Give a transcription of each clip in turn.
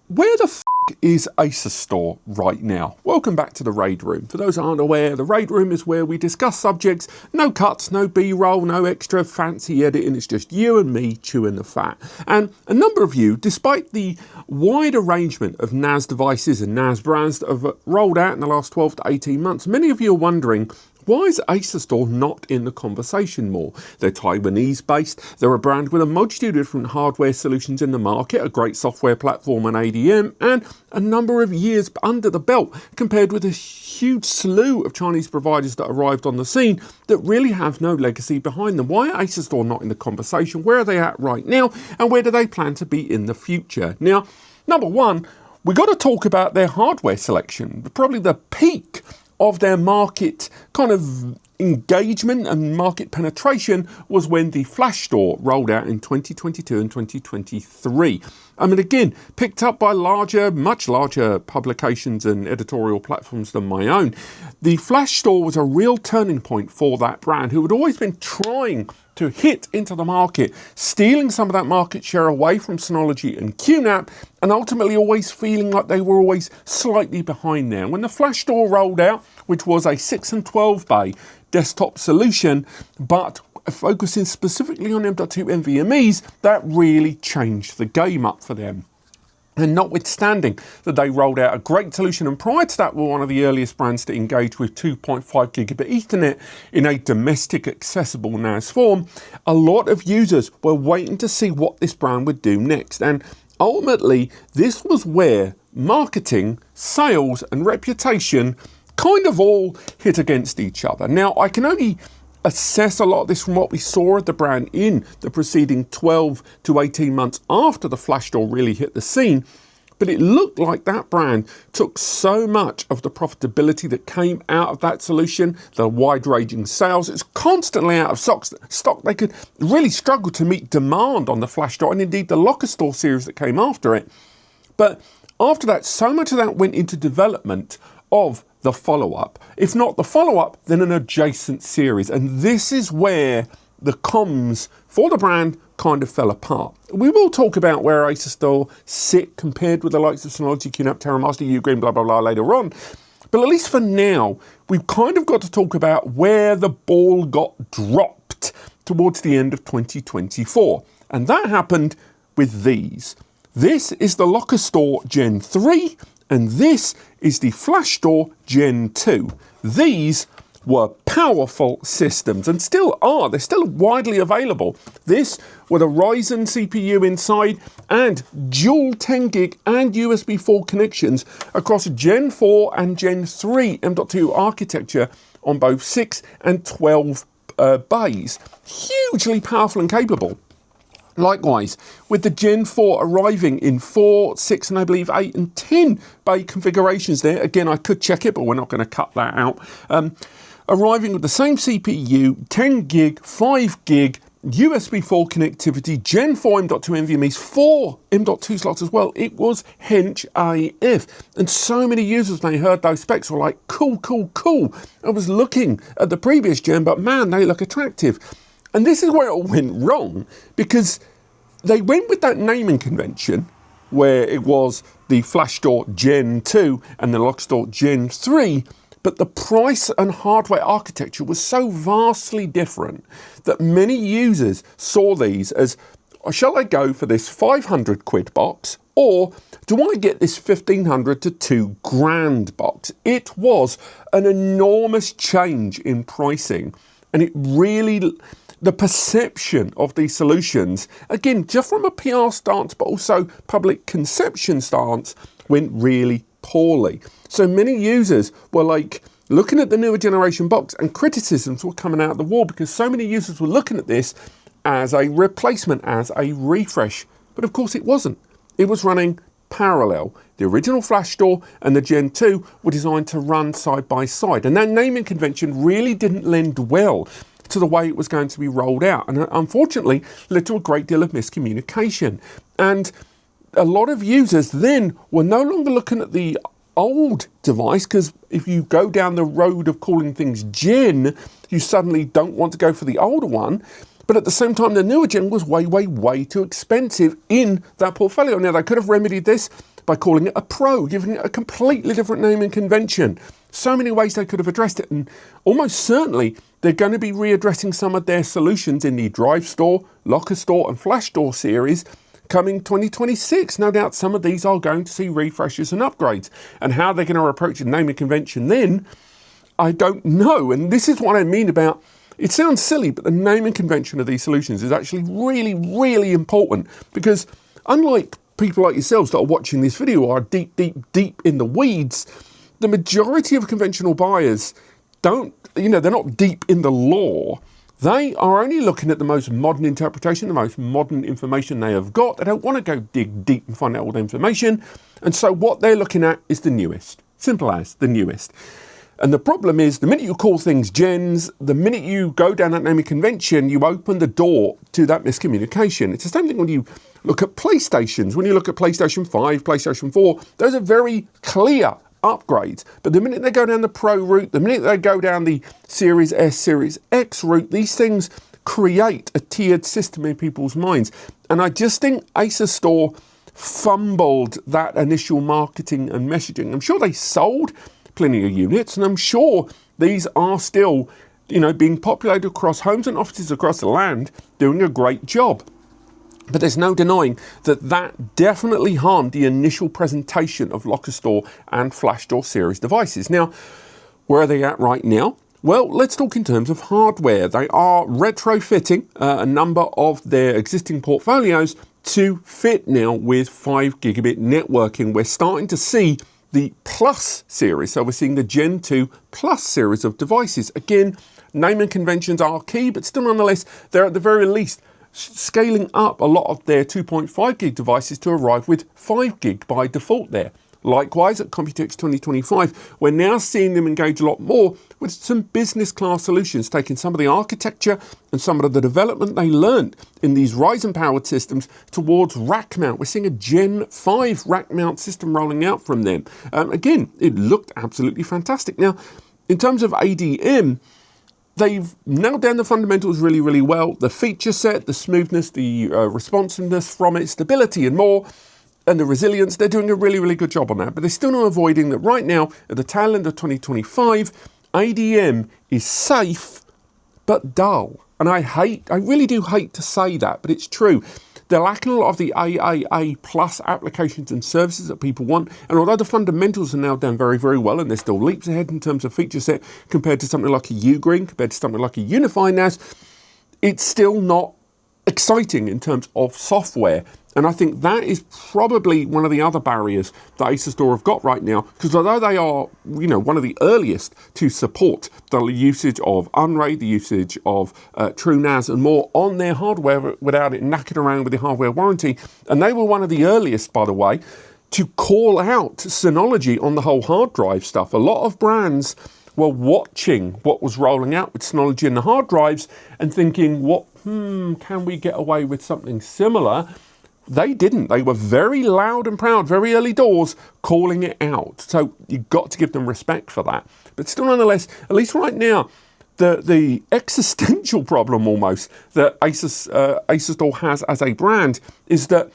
Where the f is Asustor right now? Welcome back to the Raid Room. For those who aren't aware, the Raid Room is where we discuss subjects, no cuts, no B-roll, no extra fancy editing, it's just you and me chewing the fat. And a number of you, despite the wide arrangement of NAS devices and NAS brands that have rolled out in the last 12 to 18 months, many of you are wondering, why is Asustor not in the conversation more? They're Taiwanese based, they're a brand with a multitude of different hardware solutions in the market, a great software platform and ADM, and a number of years under the belt compared with a huge slew of Chinese providers that arrived on the scene that really have no legacy behind them. Why are Asustor not in the conversation? Where are they at right now? And where do they plan to be in the future? Now, number one, we've got to talk about their hardware selection, probably the peak of their market kind of engagement and market penetration was when the Flashstor rolled out in 2022 and 2023. I mean, again, picked up by much larger publications and editorial platforms than my own. The Flashstor was a real turning point for that brand, who had always been trying to hit into the market, stealing some of that market share away from Synology and QNAP, and ultimately always feeling like they were always slightly behind there. When the Flashstor rolled out, which was a 6 and 12 bay desktop solution, but focusing specifically on M.2 NVMe's, that really changed the game up for them. And notwithstanding that they rolled out a great solution, and prior to that were one of the earliest brands to engage with 2.5 gigabit Ethernet in a domestic accessible NAS form, a lot of users were waiting to see what this brand would do next. And ultimately, this was where marketing, sales and reputation kind of all hit against each other. Now, I can only assess a lot of this from what we saw of the brand in the preceding 12 to 18 months after the Flashstor really hit the scene, but it looked like that brand took so much of the profitability that came out of that solution, the wide-ranging sales, it's constantly out of stock. They could really struggle to meet demand on the Flashstor and indeed the Lockerstor series that came after it. But after that, so much of that went into development of the follow-up. If not the follow-up, then an adjacent series. And this is where the comms for the brand kind of fell apart. We will talk about where Asustor sit compared with the likes of Synology, QNAP, TerraMaster, Ugreen, blah, blah, blah later on. But at least for now, we've kind of got to talk about where the ball got dropped towards the end of 2024. And that happened with these. This is the Lockerstor Gen 3, and this is the Flashstor Gen 2. These were powerful systems and still are. They're still widely available. This with a Ryzen CPU inside and dual 10 gig and USB 4 connections across Gen 4 and Gen 3 M.2 architecture on both 6 and 12 bays. Hugely powerful and capable. Likewise, with the Gen 4 arriving in 4, 6 and I believe 8 and 10 bay configurations there. Again, I could check it, but we're not going to cut that out. Arriving with the same CPU, 10 gig, 5 gig, USB 4 connectivity, Gen 4 M.2 NVMe's, 4 M.2 slots as well. It was hench AF. And so many users, when they heard those specs, were like, cool, cool, cool. I was looking at the previous gen, but man, they look attractive. And this is where it all went wrong, because they went with that naming convention where it was the Flashstor Gen 2 and the Lockerstor Gen 3, but the price and hardware architecture was so vastly different that many users saw these as, shall I go for this 500 quid box, or do I get this 1,500 to £2,000 box? It was an enormous change in pricing, and it really, the perception of these solutions, again, just from a PR stance, but also public conception stance, went really poorly. So many users were like looking at the newer generation box, and criticisms were coming out of the wall because so many users were looking at this as a replacement, as a refresh. But of course it wasn't. It was running parallel. The original Flashstor and the Gen 2 were designed to run side by side. And that naming convention really didn't lend well to the way it was going to be rolled out. And unfortunately led to a great deal of miscommunication. And a lot of users then were no longer looking at the old device, because if you go down the road of calling things Gen, you suddenly don't want to go for the older one. But at the same time, the newer gen was way, way, way too expensive in that portfolio. Now, they could have remedied this by calling it a Pro, giving it a completely different naming convention. So many ways they could have addressed it, and almost certainly they're going to be readdressing some of their solutions in the Drivestor, Lockerstor and Flashstor series coming 2026. No doubt some of these are going to see refreshes and upgrades, and how they're going to approach the naming convention then, I don't know. And this is what I mean about, it sounds silly, but the naming convention of these solutions is actually really, really important, because unlike people like yourselves that are watching this video are deep, deep, deep in the weeds, the majority of conventional buyers don't, they're not deep in the lore. They are only looking at the most modern interpretation, the most modern information they have got. They don't want to go dig deep and find out all the information. And so what they're looking at is the newest. Simple as, the newest. And the problem is, the minute you call things gens, the minute you go down that naming convention, you open the door to that miscommunication. It's the same thing when you look at PlayStations. When you look at PlayStation 5, PlayStation 4, those are very clear upgrades. But the minute they go down the Pro route, the minute they go down the Series S, Series X route, these things create a tiered system in people's minds. And I just think Asustor fumbled that initial marketing and messaging. I'm sure they sold plenty of units, and I'm sure these are still, being populated across homes and offices across the land, doing a great job. But there's no denying that that definitely harmed the initial presentation of Lockerstor and Flashstor series devices. Now, where are they at right now? Well, let's talk in terms of hardware. They are retrofitting a number of their existing portfolios to fit now with 5 gigabit networking. We're starting to see the Plus series, so we're seeing the Gen 2 Plus series of devices. Again, naming conventions are key, but still nonetheless, they're at the very least scaling up a lot of their 2.5 gig devices to arrive with 5 gig by default there. Likewise, at Computex 2025, we're now seeing them engage a lot more with some business class solutions, taking some of the architecture and some of the development they learned in these Ryzen powered systems towards rack mount. We're seeing a Gen 5 rack mount system rolling out from them. Again, it looked absolutely fantastic. Now, in terms of ADM, they've nailed down the fundamentals really, really well. The feature set, the smoothness, the responsiveness from it, stability and more, and the resilience, they're doing a really, really good job on that. But they're still not avoiding that right now, at the tail end of 2025, ADM is safe, but dull. And I really do hate to say that, but it's true. They're lacking a lot of the AAA plus applications and services that people want. And although the fundamentals are now done very, very well, and they're still leaps ahead in terms of feature set compared to something like a Ugreen, compared to something like a Unify NAS, it's still not exciting in terms of software. And I think that is probably one of the other barriers that Asustor have got right now, because although they are, one of the earliest to support the usage of Unraid, the usage of TrueNAS and more on their hardware without it knacking around with the hardware warranty, and they were one of the earliest, by the way, to call out Synology on the whole hard drive stuff. A lot of brands were watching what was rolling out with Synology and the hard drives and thinking, can we get away with something similar? They didn't. They were very loud and proud, very early doors, calling it out. So you've got to give them respect for that. But still, nonetheless, at least right now, the existential problem almost that Asustor has as a brand is that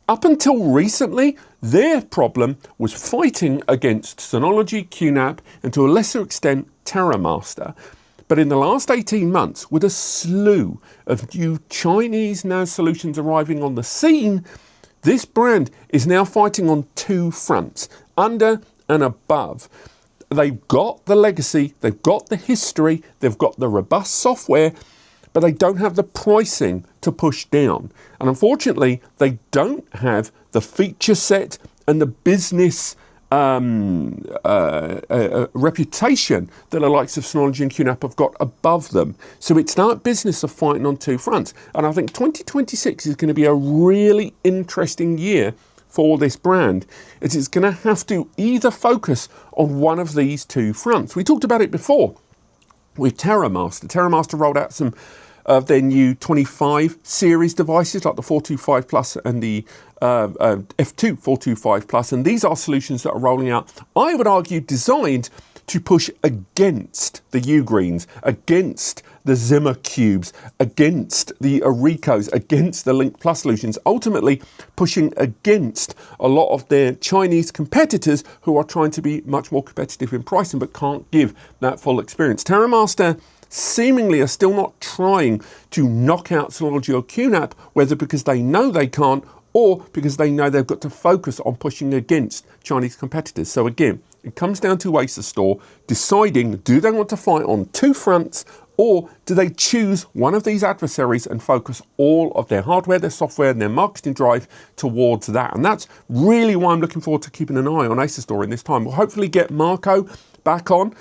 up until recently, their problem was fighting against Synology, QNAP, and to a lesser extent, TerraMaster. But in the last 18 months, with a slew of new Chinese NAS solutions arriving on the scene, this brand is now fighting on 2 fronts, under and above. They've got the legacy, they've got the history, they've got the robust software, but they don't have the pricing to push down. And unfortunately, they don't have the feature set and the business reputation that the likes of Synology and QNAP have got above them. So it's that business of fighting on 2 fronts. And I think 2026 is going to be a really interesting year for this brand. It's going to have to either focus on one of these 2 fronts. We talked about it before with TerraMaster. TerraMaster rolled out some of their new 25 series devices like the 425 Plus and the F2 425 Plus, and these are solutions that are rolling out, I would argue, designed to push against the Ugreens, against the Zimmer Cubes, against the Aricos, against the Link Plus solutions, ultimately pushing against a lot of their Chinese competitors who are trying to be much more competitive in pricing but can't give that full experience. TerraMaster seemingly are still not trying to knock out Synology or QNAP, whether because they know they can't or because they know they've got to focus on pushing against Chinese competitors. So again, it comes down to Asustor deciding, do they want to fight on two fronts, or do they choose one of these adversaries and focus all of their hardware, their software, and their marketing drive towards that? And that's really why I'm looking forward to keeping an eye on Asustor in this time. We'll hopefully get Marco back on,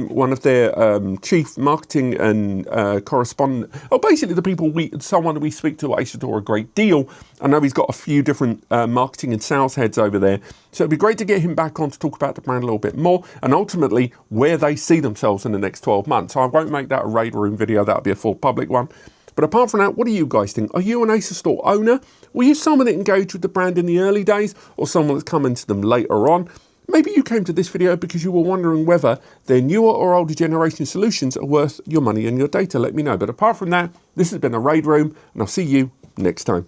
one of their chief marketing and correspondent, basically the people someone we speak to at Asustor a great deal. I know he's got a few different marketing and sales heads over there, so it'd be great to get him back on to talk about the brand a little bit more and ultimately where they see themselves in the next 12 months. So I won't make that a Raid Room video, that'll be a full public one. But apart from that, what do you guys think? Are you an Asustor owner? Were you someone that engaged with the brand in the early days, or someone that's come into them later on? Maybe you came to this video because you were wondering whether their newer or older generation solutions are worth your money and your data. Let me know. But apart from that, this has been a Raid Room, and I'll see you next time.